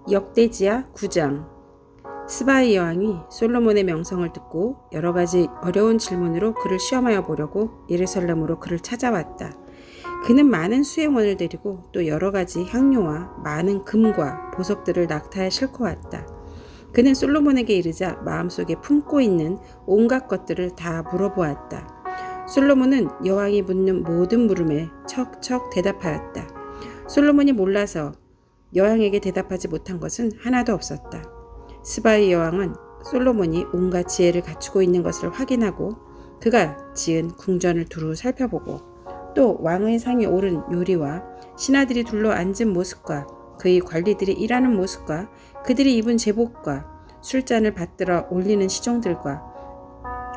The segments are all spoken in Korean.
역대지야 9장. 스바이 여왕이 솔로몬의 명성을 듣고 여러 가지 어려운 질문으로 그를 시험하여 보려고 예루살렘으로 그를 찾아왔다. 그는 많은 수행원을 데리고 또 여러 가지 향료와 많은 금과 보석들을 낙타에 싣고 왔다. 그는 솔로몬에게 이르자 마음속에 품고 있는 온갖 것들을 다 물어보았다. 솔로몬은 여왕이 묻는 모든 물음에 척척 대답하였다. 솔로몬이 몰라서 여왕에게 대답하지 못한 것은 하나도 없었다. 스바이 여왕은 솔로몬이 온갖 지혜를 갖추고 있는 것을 확인하고 그가 지은 궁전을 두루 살펴보고 또 왕의 상에 오른 요리와 신하들이 둘러 앉은 모습과 그의 관리들이 일하는 모습과 그들이 입은 제복과 술잔을 받들어 올리는 시종들과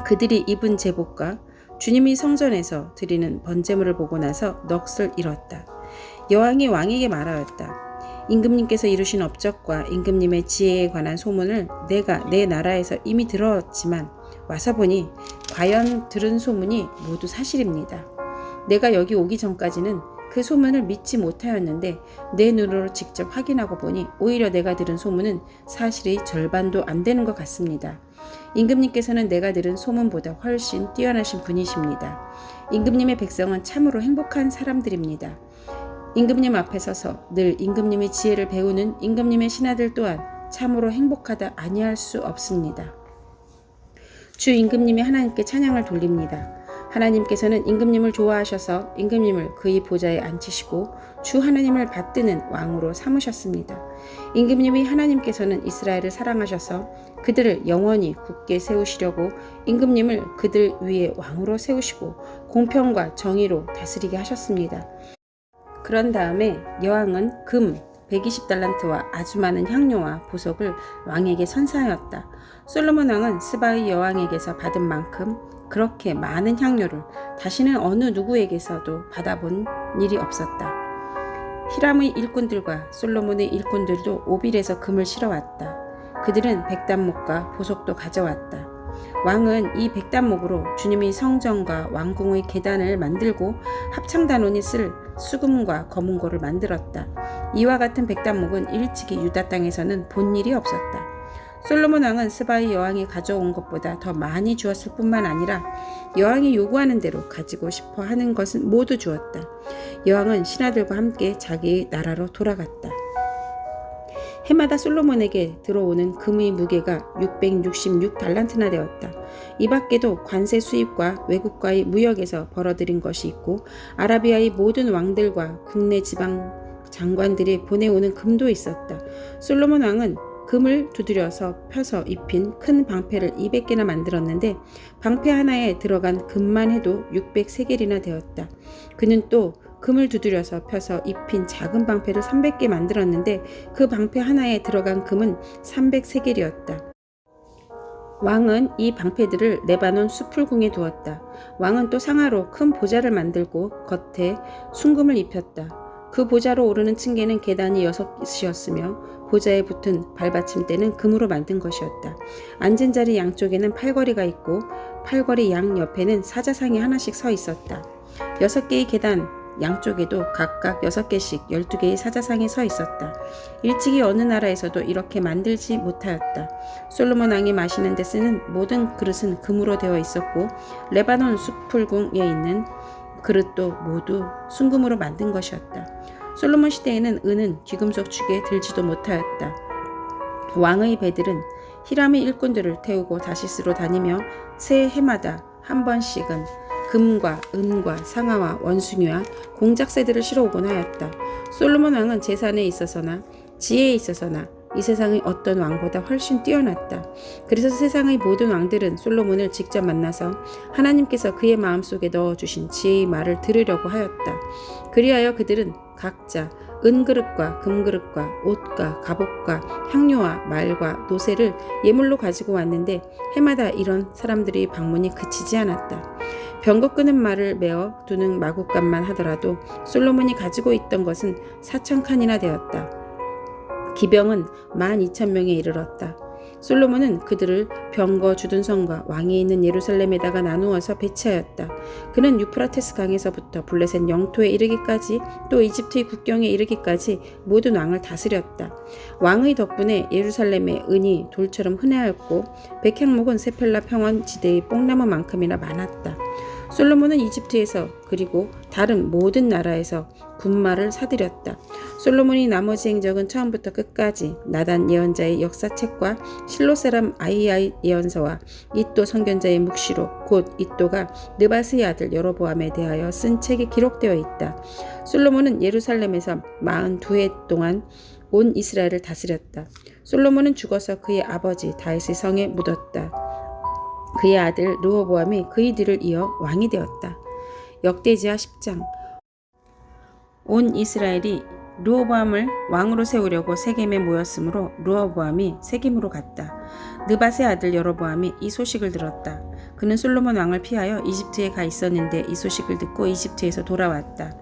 그들이 입은 제복과 주님이 성전에서 드리는 번제물을 보고 나서 넋을 잃었다. 여왕이 왕에게 말하였다. 임금님께서 이루신 업적과 임금님의 지혜에 관한 소문을 내가 내 나라에서 이미 들었지만 와서 보니 과연 들은 소문이 모두 사실입니다. 내가 여기 오기 전까지는 그 소문을 믿지 못하였는데 내 눈으로 직접 확인하고 보니 오히려 내가 들은 소문은 사실의 절반도 안 되는 것 같습니다. 임금님께서는 내가 들은 소문보다 훨씬 뛰어나신 분이십니다. 임금님의 백성은 참으로 행복한 사람들입니다. 임금님 앞에 서서 늘 임금님의 지혜를 배우는 임금님의 신하들 또한 참으로 행복하다 아니할 수 없습니다. 주 임금님이 하나님께 찬양을 돌립니다. 하나님께서는 임금님을 좋아하셔서 임금님을 그의 보좌에 앉히시고 주 하나님을 받드는 왕으로 삼으셨습니다. 임금님의 하나님께서는 이스라엘을 사랑하셔서 그들을 영원히 굳게 세우시려고 임금님을 그들 위에 왕으로 세우시고 공평과 정의로 다스리게 하셨습니다. 그런 다음에 여왕은 금 120달란트와 아주 많은 향료와 보석을 왕에게 선사하였다. 솔로몬 왕은 스바이 여왕에게서 받은 만큼 그렇게 많은 향료를 다시는 어느 누구에게서도 받아본 일이 없었다. 히람의 일꾼들과 솔로몬의 일꾼들도 오빌에서 금을 실어왔다. 그들은 백단목과 보석도 가져왔다. 왕은 이 백단목으로 주님의 성전과 왕궁의 계단을 만들고 합창단원이 쓸 수금과 거문고를 만들었다. 이와 같은 백단목은 일찍이 유다 땅에서는 본 일이 없었다. 솔로몬 왕은 스바이 여왕이 가져온 것보다 더 많이 주었을 뿐만 아니라 여왕이 요구하는 대로 가지고 싶어 하는 것은 모두 주었다. 여왕은 신하들과 함께 자기의 나라로 돌아갔다. 해마다 솔로몬에게 들어오는 금의 무게가 666달란트나 되었다. 이 밖에도 관세 수입과 외국과의 무역에서 벌어들인 것이 있고 아라비아의 모든 왕들과 국내 지방 장관들이 보내오는 금도 있었다. 솔로몬 왕은 금을 두드려서 펴서 입힌 큰 방패를 200개나 만들었는데 방패 하나에 들어간 금만 해도 600세겔이나 되었다. 그는 또 금을 두드려서 펴서 입힌 작은 방패를 300개 만들었는데 그 방패 하나에 들어간 금은 300세겔이었다. 왕은 이 방패들을 레바논 수풀궁에 두었다. 왕은 또 상하로 큰 보좌를 만들고 겉에 순금을 입혔다. 그 보좌로 오르는 층계는 계단이 6이었으며 보좌에 붙은 발받침대는 금으로 만든 것이었다. 앉은 자리 양쪽에는 팔걸이가 있고 팔걸이 양 옆에는 사자상이 하나씩 서 있었다. 6개의 계단 양쪽에도 각각 6개씩 12개의 사자상이 서 있었다. 일찍이 어느 나라에서도 이렇게 만들지 못하였다. 솔로몬 왕이 마시는 데 쓰는 모든 그릇은 금으로 되어 있었고 레바논 수풀궁에 있는 그릇도 모두 순금으로 만든 것이었다. 솔로몬 시대에는 은은 귀금속 축에 들지도 못하였다. 왕의 배들은 히람의 일꾼들을 태우고 다시스로 다니며 새 해마다 한 번씩은 금과 은과 상아와 원숭이와 공작새들을 실어오곤 하였다. 솔로몬 왕은 재산에 있어서나 지혜에 있어서나 이 세상의 어떤 왕보다 훨씬 뛰어났다. 그래서 세상의 모든 왕들은 솔로몬을 직접 만나서 하나님께서 그의 마음속에 넣어주신 지혜의 말을 들으려고 하였다. 그리하여 그들은 각자 은그릇과 금그릇과 옷과 갑옷과 향료와 말과 노새를 예물로 가지고 왔는데 해마다 이런 사람들의 방문이 그치지 않았다. 병거 끄는 말을 메어 두는 마구간만 하더라도 솔로몬이 가지고 있던 것은 4,000칸이나 되었다. 기병은 12,000명에 이르렀다. 솔로몬은 그들을 병거 주둔성과 왕이 있는 예루살렘에다가 나누어서 배치하였다. 그는 유프라테스 강에서부터 블레셋 영토에 이르기까지 또 이집트의 국경에 이르기까지 모든 왕을 다스렸다. 왕의 덕분에 예루살렘의 은이 돌처럼 흔해하였고 백향목은 세펠라 평원 지대의 뽕나무만큼이나 많았다. 솔로몬은 이집트에서 그리고 다른 모든 나라에서 군마를 사들였다. 솔로몬이 나머지 행적은 처음부터 끝까지 나단 예언자의 역사책과 실로 사람 아히야의 예언서와 이도 선견자의 묵시록 곧 이도가 느바스의 아들 여로보암에 대하여 쓴 책에 기록되어 있다. 솔로몬은 예루살렘에서 42해 동안 온 이스라엘을 다스렸다. 솔로몬은 죽어서 그의 아버지 다윗의 성에 묻었다. 그의 아들 르호보암이 그의 뒤를 이어 왕이 되었다. 역대지하 10장. 온 이스라엘이 르호보암을 왕으로 세우려고 세겜에 모였으므로 르호보암이 세겜으로 갔다. 느밧의 아들 여로보암이 이 소식을 들었다. 그는 솔로몬 왕을 피하여 이집트에 가 있었는데 이 소식을 듣고 이집트에서 돌아왔다.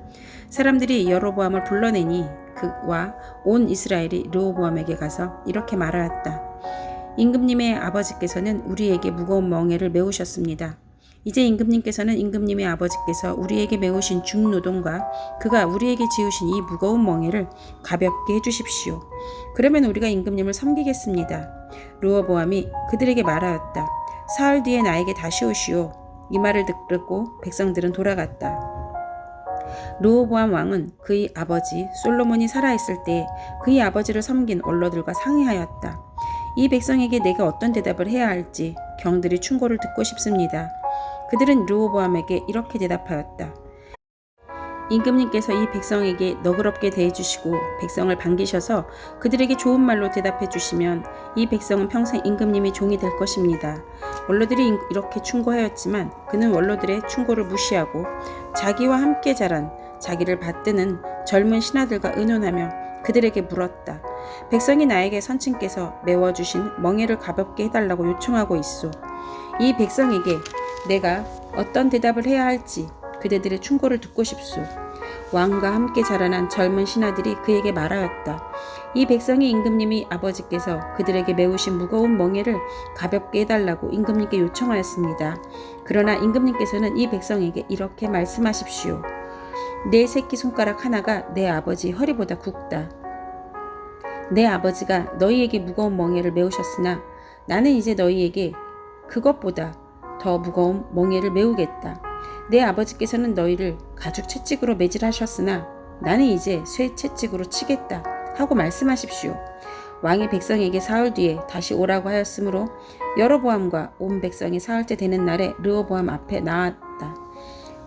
사람들이 여로보암을 불러내니 그와 온 이스라엘이 르호보암에게 가서 이렇게 말하였다. 임금님의 아버지께서는 우리에게 무거운 멍에를 메우셨습니다. 이제 임금님께서는 임금님의 아버지께서 우리에게 메우신 중노동과 그가 우리에게 지으신 이 무거운 멍에를 가볍게 해주십시오. 그러면 우리가 임금님을 섬기겠습니다. 르호보암이 그들에게 말하였다. 사흘 뒤에 나에게 다시 오시오. 이 말을 듣고 백성들은 돌아갔다. 르호보암 왕은 그의 아버지 솔로몬이 살아있을 때 그의 아버지를 섬긴 원로들과 상의하였다. 이 백성에게 내가 어떤 대답을 해야 할지 경들이 충고를 듣고 싶습니다. 그들은 르호보암에게 이렇게 대답하였다. 임금님께서 이 백성에게 너그럽게 대해주시고 백성을 반기셔서 그들에게 좋은 말로 대답해 주시면 이 백성은 평생 임금님의 종이 될 것입니다. 원로들이 이렇게 충고하였지만 그는 원로들의 충고를 무시하고 자기와 함께 자란 자기를 받드는 젊은 신하들과 의논하며 그들에게 물었다. 백성이 나에게 선친께서 메워주신 멍에를 가볍게 해달라고 요청하고 있소. 이 백성에게 내가 어떤 대답을 해야 할지 그대들의 충고를 듣고 싶소. 왕과 함께 자라난 젊은 신하들이 그에게 말하였다. 이 백성이 임금님이 아버지께서 그들에게 메우신 무거운 멍에를 가볍게 해달라고 임금님께 요청하였습니다. 그러나 임금님께서는 이 백성에게 이렇게 말씀하십시오. 내 새끼 손가락 하나가 내 아버지 허리보다 굵다. 내 아버지가 너희에게 무거운 멍에를 메우셨으나 나는 이제 너희에게 그것보다 더 무거운 멍에를 메우겠다. 내 아버지께서는 너희를 가죽 채찍으로 매질하셨으나 나는 이제 쇠 채찍으로 치겠다 하고 말씀하십시오. 왕이 백성에게 사흘 뒤에 다시 오라고 하였으므로 여로보암과 온 백성이 사흘째 되는 날에 르호보암 앞에 나왔다.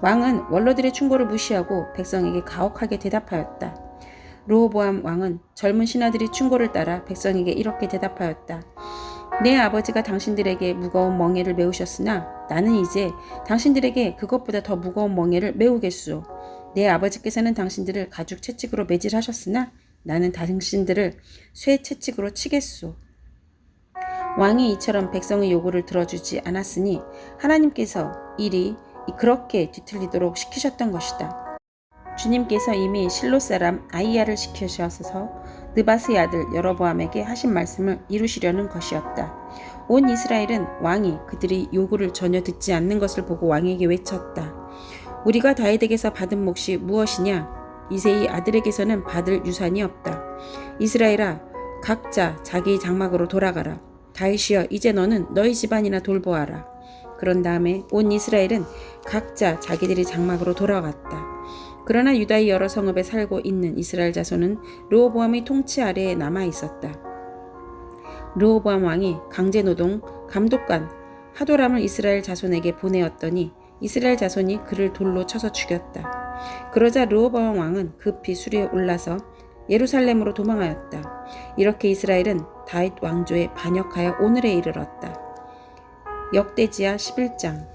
왕은 원로들의 충고를 무시하고 백성에게 가혹하게 대답하였다. 르호보암 왕은 젊은 신하들이 충고를 따라 백성에게 이렇게 대답하였다. 내 아버지가 당신들에게 무거운 멍에를 메우셨으나 나는 이제 당신들에게 그것보다 더 무거운 멍에를 메우겠소. 내 아버지께서는 당신들을 가죽 채찍으로 매질하셨으나 나는 당신들을 쇠 채찍으로 치겠소. 왕이 이처럼 백성의 요구를 들어주지 않았으니 하나님께서 일이 그렇게 뒤틀리도록 시키셨던 것이다. 주님께서 이미 실로 사람 아히야를 시키셔서 느밧의 아들 여로보암에게 하신 말씀을 이루시려는 것이었다. 온 이스라엘은 왕이 그들이 요구를 전혀 듣지 않는 것을 보고 왕에게 외쳤다. 우리가 다윗에게서 받은 몫이 무엇이냐? 이새의 아들에게서는 받을 유산이 없다. 이스라엘아, 각자 자기 장막으로 돌아가라. 다윗이여, 이제 너는 너희 집안이나 돌보아라. 그런 다음에 온 이스라엘은 각자 자기들의 장막으로 돌아갔다. 그러나 유다의 여러 성읍에 살고 있는 이스라엘 자손은 르호보암의 통치 아래에 남아 있었다. 르호보암 왕이 강제노동 감독관 하도람을 이스라엘 자손에게 보내었더니 이스라엘 자손이 그를 돌로 쳐서 죽였다. 그러자 르호보암 왕은 급히 수리에 올라서 예루살렘으로 도망하였다. 이렇게 이스라엘은 다윗 왕조에 반역하여 오늘에 이르렀다. 역대지하 11장.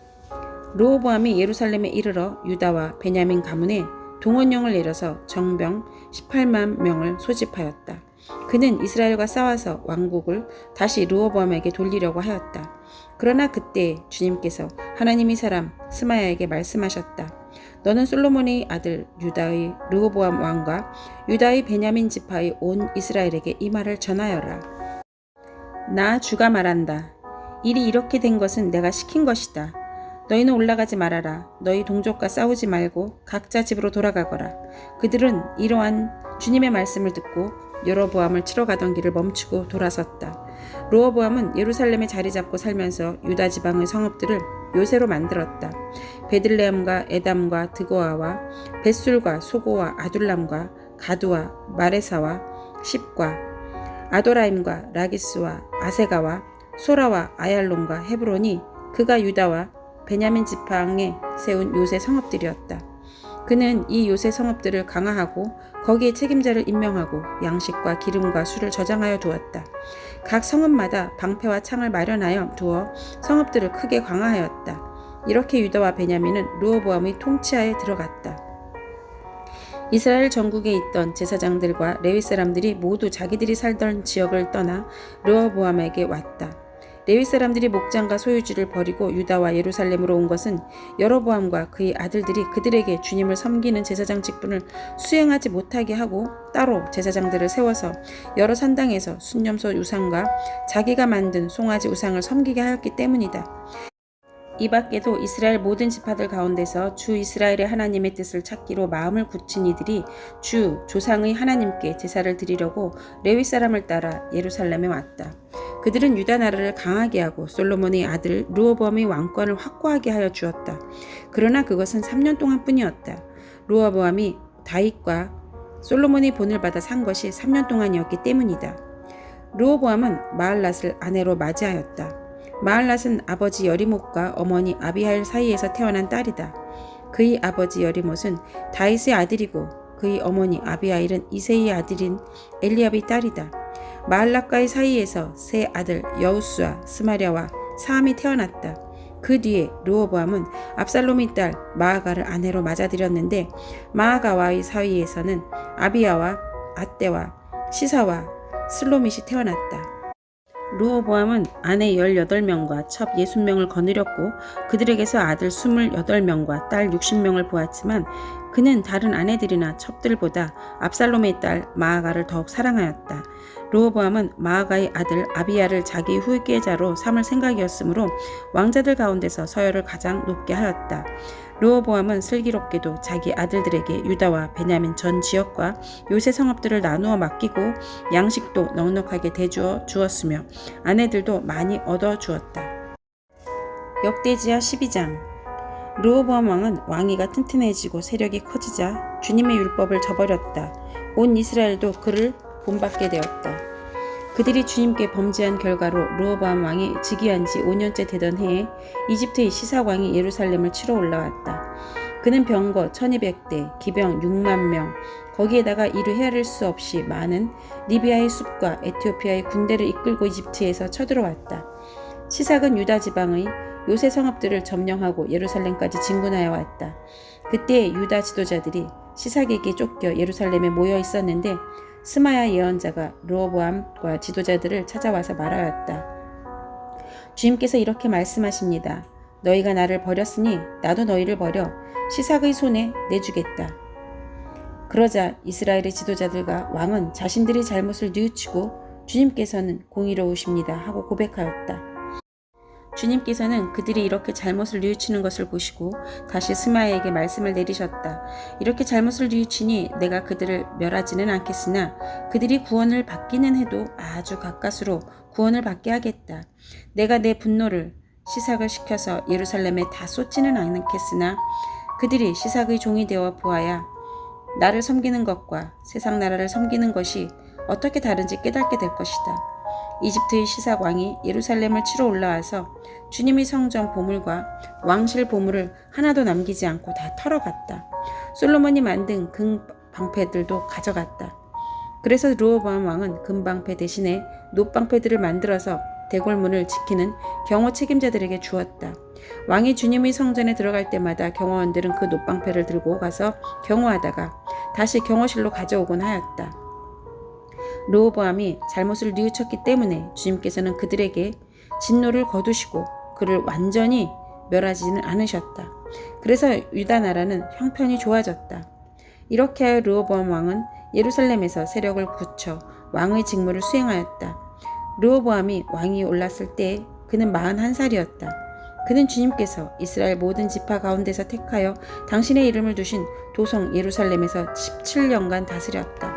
르호보암이 예루살렘에 이르러 유다와 베냐민 가문에 동원령을 내려서 정병 18만 명을 소집하였다. 그는 이스라엘과 싸워서 왕국을 다시 르호보암에게 돌리려고 하였다. 그러나 그때 주님께서 하나님의 사람 스마야에게 말씀하셨다. 너는 솔로몬의 아들 유다의 르호보암 왕과 유다의 베냐민 지파의 온 이스라엘에게 이 말을 전하여라. 나 주가 말한다. 일이 이렇게 된 것은 내가 시킨 것이다. 너희는 올라가지 말아라. 너희 동족과 싸우지 말고 각자 집으로 돌아가거라. 그들은 이러한 주님의 말씀을 듣고 여로보암을 치러 가던 길을 멈추고 돌아섰다. 로어보암은 예루살렘에 자리 잡고 살면서 유다 지방의 성읍들을 요새로 만들었다. 베들레헴과 에담과 드고아와 벳술과 소고와 아둘람과 가두와 마레사와 십과 아도라임과 라기스와 아세가와 소라와 아얄론과 헤브론이 그가 유다와 베냐민 지팡에 세운 요새 성읍들이었다. 그는 이 요새 성읍들을 강화하고 거기에 책임자를 임명하고 양식과 기름과 술을 저장하여 두었다. 각 성읍마다 방패와 창을 마련하여 두어 성읍들을 크게 강화하였다. 이렇게 유다와 베냐민은 르호보암의 통치하에 들어갔다. 이스라엘 전국에 있던 제사장들과 레위 사람들이 모두 자기들이 살던 지역을 떠나 르호보암에게 왔다. 레위 사람들이 목장과 소유지를 버리고 유다와 예루살렘으로 온 것은 여로보암과 그의 아들들이 그들에게 주님을 섬기는 제사장 직분을 수행하지 못하게 하고 따로 제사장들을 세워서 여러 산당에서 순념소 우상과 자기가 만든 송아지 우상을 섬기게 하였기 때문이다. 이 밖에도 이스라엘 모든 지파들 가운데서 주 이스라엘의 하나님의 뜻을 찾기로 마음을 굳힌 이들이 주 조상의 하나님께 제사를 드리려고 레위 사람을 따라 예루살렘에 왔다. 그들은 유다 나라를 강하게 하고 솔로몬의 아들 르호보암의 왕권을 확고하게 하여 주었다. 그러나 그것은 3년 동안뿐이었다. 르호보암이 다윗과 솔로몬의 본을 받아 산 것이 3년 동안이었기 때문이다. 르호보암은 마할랏을 아내로 맞이하였다. 마할랏은 아버지 여리못과 어머니 아비하일 사이에서 태어난 딸이다. 그의 아버지 여리못은 다윗의 아들이고 그의 어머니 아비하일은 이새의 아들인 엘리압의 딸이다. 마할랏과의 사이에서 세 아들 여우수와 스마랴와 사함이 태어났다. 그 뒤에 르호보암은 압살롬의 딸 마아가를 아내로 맞아들였는데 마아가와의 사이에서는 아비야와 아떼와 시사와 슬로밋이 태어났다. 르호보암은 아내 18명과 첩 60명을 거느렸고 그들에게서 아들 28명과 딸 60명을 보았지만 그는 다른 아내들이나 첩들보다 압살롬의 딸 마아가를 더욱 사랑하였다. 르호보암은 마아가의 아들 아비야를 자기 후계자로 삼을 생각이었으므로 왕자들 가운데서 서열을 가장 높게 하였다. 르호보암은 슬기롭게도 자기 아들들에게 유다와 베냐민 전 지역과 요새 성읍들을 나누어 맡기고 양식도 넉넉하게 대주어 주었으며 아내들도 많이 얻어 주었다. 역대지하 12장. 르호보암 왕은 왕위가 튼튼해지고 세력이 커지자 주님의 율법을 저버렸다. 온 이스라엘도 그를 본받게 되었다. 그들이 주님께 범죄한 결과로 르호보암 왕이 즉위한 지 5년째 되던 해에 이집트의 시삭 왕이 예루살렘을 치러 올라왔다. 그는 병거 1200대, 기병 6만 명, 거기에다가 이루 헤아릴 수 없이 많은 리비아의 숲과 에티오피아의 군대를 이끌고 이집트에서 쳐들어왔다. 시삭은 유다 지방의 요새 성읍들을 점령하고 예루살렘까지 진군하여 왔다. 그때 유다 지도자들이 시삭에게 쫓겨 예루살렘에 모여 있었는데 스마야 예언자가 르호보암과 지도자들을 찾아와서 말하였다. 주님께서 이렇게 말씀하십니다. 너희가 나를 버렸으니 나도 너희를 버려 시삭의 손에 내주겠다. 그러자 이스라엘의 지도자들과 왕은 자신들의 잘못을 뉘우치고 주님께서는 공의로우십니다 하고 고백하였다. 주님께서는 그들이 이렇게 잘못을 뉘우치는 것을 보시고 다시 스마야에게 말씀을 내리셨다. 이렇게 잘못을 뉘우치니 내가 그들을 멸하지는 않겠으나 그들이 구원을 받기는 해도 아주 가까스로 구원을 받게 하겠다. 내가 내 분노를 시삭을 시켜서 예루살렘에 다 쏟지는 않겠으나 그들이 시삭의 종이 되어 보아야 나를 섬기는 것과 세상 나라를 섬기는 것이 어떻게 다른지 깨닫게 될 것이다. 이집트의 시삭 왕이 예루살렘을 치러 올라와서 주님의 성전 보물과 왕실 보물을 하나도 남기지 않고 다 털어갔다. 솔로몬이 만든 금방패들도 가져갔다. 그래서 르호보암 왕은 금방패 대신에 놋방패들을 만들어서 대궐문을 지키는 경호 책임자들에게 주었다. 왕이 주님의 성전에 들어갈 때마다 경호원들은 그 놋방패를 들고 가서 경호하다가 다시 경호실로 가져오곤 하였다. 르호보암이 잘못을 뉘우쳤기 때문에 주님께서는 그들에게 진노를 거두시고 그를 완전히 멸하지는 않으셨다. 그래서 유다 나라는 형편이 좋아졌다. 이렇게 하여 르호보암 왕은 예루살렘에서 세력을 굳혀 왕의 직무를 수행하였다. 르호보암이 왕위 올랐을 때 그는 41살이었다. 그는 주님께서 이스라엘 모든 지파 가운데서 택하여 당신의 이름을 두신 도성 예루살렘에서 17년간 다스렸다.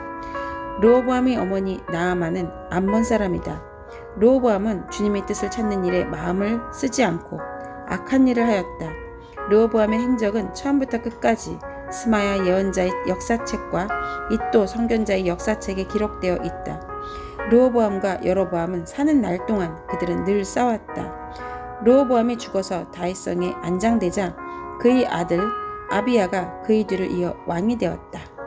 르호보암의 어머니 나아만은 암몬 사람이다. 르호보암은 주님의 뜻을 찾는 일에 마음을 쓰지 않고 악한 일을 하였다. 르호보암의 행적은 처음부터 끝까지 스마야 예언자의 역사책과 이도 선견자의 역사책에 기록되어 있다. 르호보암과 여로보암은 사는 날 동안 그들은 늘 싸웠다. 르호보암이 죽어서 다윗성에 안장되자 그의 아들 아비야가 그의 뒤를 이어 왕이 되었다.